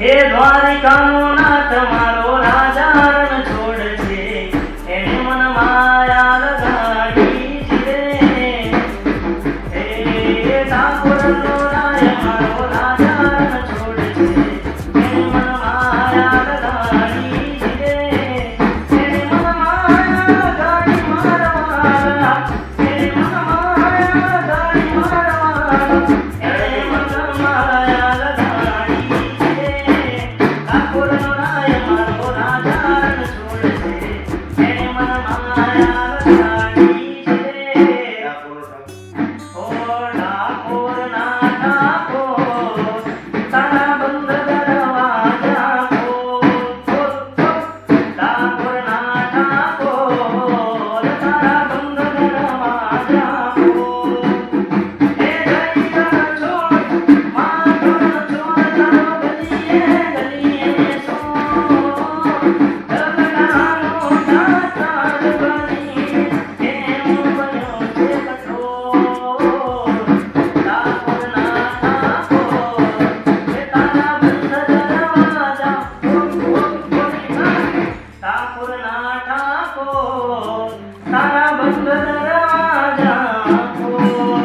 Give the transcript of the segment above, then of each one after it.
એ દ્વારિકાનો નાથ મારો રાજા રણ છોડ છે એને મન માયા લગાડી છે એ ઠાકોરનો રાય મારો રાજા રણ છોડ છે એને મન માયા લગાડી છે એને મન માયા લગાડી મારવાલા એને મન માયા લગાડી મારવાલા એને મન માયા લગાડી છે ઠાકોરનો રાય મારો રાજા રણ છોડ છે એને મન માયા લગાડી છે ઓ ઠાકોરના ઠાકોર તારા બંધ દરવાજા ખોલ ઠાકોરના ઠાકોર તારા બંધ દરવાજા ખોલ એ ગલીના છોડ માધવનો છોડ તારો ગલીએ ગલીએ સો ઝઘડાનો દાતા બની એમ બન્યો છે કઠોર ઠાકોરના ઠાકોર એ તારા બંધ દરવાજા ઠાકોરના ઠાકોર તારા બંધ દરવાજા ખોલ.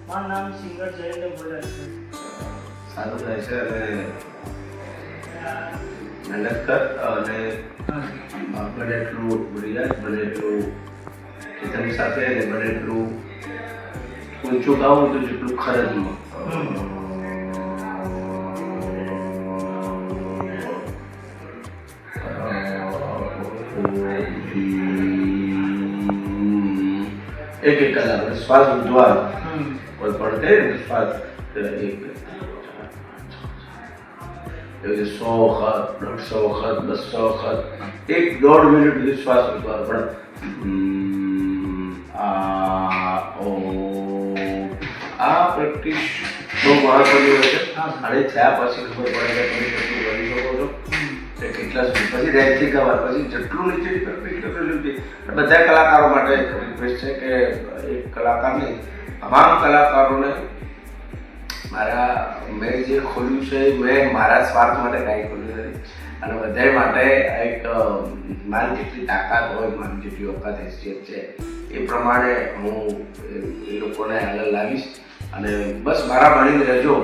મારું નામ સિંગર જયેન્દ્ર બોલે છે. સારું થાય છે અને મહેનત કર અને બને એટલું રિયાઝ બને એટલું કીર્તન સાથે અને બને એટલું ઊંચું ગાવું તો જેટલું ખરજમાં એક એક કલાક શ્વાસ ઉદ્વાર કોઈ પણ કહે ને શ્વાસ એક 100 વખત 150 વખત 200 વખત 1-1.5 મિનિટ સુધી શ્વાસ ઉદ્વાર પણ આ પ્રેક્ટિસ બહુ મહત્વની હોય છે અને થયા પછી ખબર પડે કે તમે કેટલું કરી શકો છો કે કેટલા સુધી પછી રેન્જથી કવર પછી જેટલું નીચે એટલું સુધી બધા કલાકારો માટે રિક્વેસ્ટ છે કે એક કલાકાર નહીં તમામ કલાકારોને મેં જે ખોલ્યું છે મેં મારા સ્વાર્થ માટે કાંઈ ખોલ્યું નથી અને બધા માટે એક મારી જેટલી તાકાત હોય મારી જેટલી ઓકાત હેસિયત છે એ પ્રમાણે હું એ લોકોને આગળ લાવીશ અને બસ મારા ભણીને રહેજો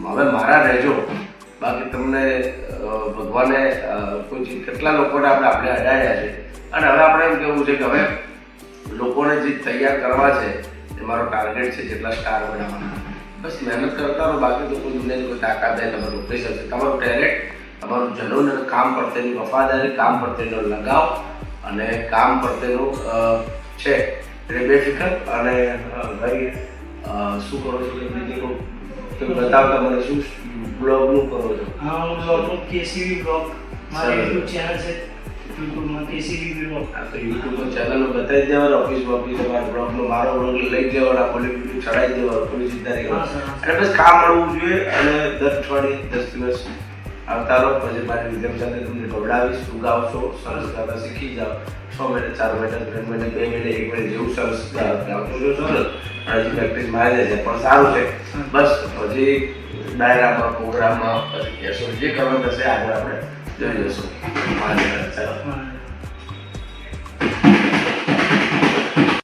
હવે મારા રહેજો બાકી તમને ભગવાને કોઈ કેટલા લોકોને આપણે અડાડ્યા છે અને હવે આપણે એમ કહેવું છે કે હવે લોકોને જે તૈયાર કરવા છે એ મારો ટાર્ગેટ છે જેટલા સ્ટાર બનાવવાના બસ મહેનત કરતા રહો બાકી તો કોઈ દુનિયાની કોઈ તાકાત નહીં તમારું ઉપરી શકશે તમારું ટેલેન્ટ તમારું જનૂન અને કામ પ્રત્યેની વફાદારી કામ પ્રત્યેનો લગાવ અને કામ પ્રત્યેનું છે એટલે બેફિકર અને ભાઈ શું કરો છો કે બીજી કોઈ બતાવતા મને શું બ્લોગનું કરો છો? હા હું બ્લોગનું કેસીવી બ્લોગ મારી યુટ્યુબ ચેનલ છે યુટ્યુબમાં કેસીવી બ્લોગ આ તો યુટ્યુબમાં ચેનલો બતાવી દેવાના ઓફિસ તમારા બ્લોગનો મારો બ્લોગ લઈ દેવાના પોલી વિડીયો ચડાવી દેવાનો કોઈ ચિંતા નહીં અને બસ કામ મળવું જોઈએ અને 10 અઠવાડિયે 10 દિવસ આવતા રહો પછી મારી રીધમ સાથે તમને ગવડાવીશ તું ગાવશો સરસ ગાતા શીખી જાઓ 6 મહિને 4 મહિને 3 મહિને 2 મહિને 1 મહિને જેવું સરસ ગાવતો જો સરસ અને હજી પ્રેક્ટિસ મારી જાય છે પણ સારું છે બસ હજી ડાયરામાં પ્રોગ્રામમાં પછી કહેશો જે કરવાનું થશે આગળ આપણે જોઈ જશું ચાલો